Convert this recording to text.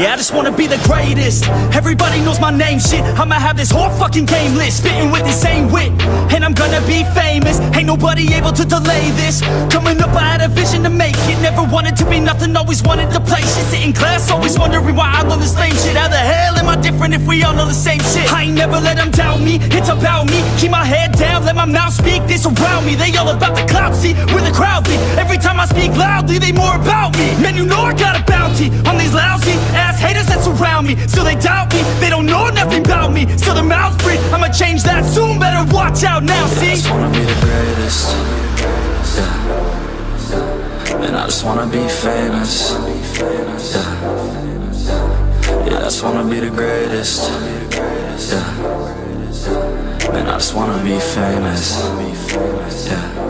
Yeah, I just wanna be the greatest. Everybody knows my name, shit. I'ma have this whole fucking game list, spitting with the same wit, and I'm gonna be famous. Ain't nobody able to delay this. Coming up, I had a vision to make it. Never wanted to be nothing, always wanted to play shit. Sit in class, always wondering why I love this lame shit. How the hell am I different if we all know the same shit? I ain't never let them doubt me, it's about me. Keep my head down, let my mouth speak. They surround me, they all about the clout, see where the crowd be. Every time I speak loudly, they more about me. Man, you know I got a bounty on these lousy ass haters that surround me. Still they doubt me, they don't know nothing about me. Still their mouths breathe, I'ma change that soon. Better watch out now, see? I just wanna be the greatest, yeah. And I just wanna be famous, yeah. Yeah, I just wanna be the greatest, yeah. And I just wanna be famous, yeah.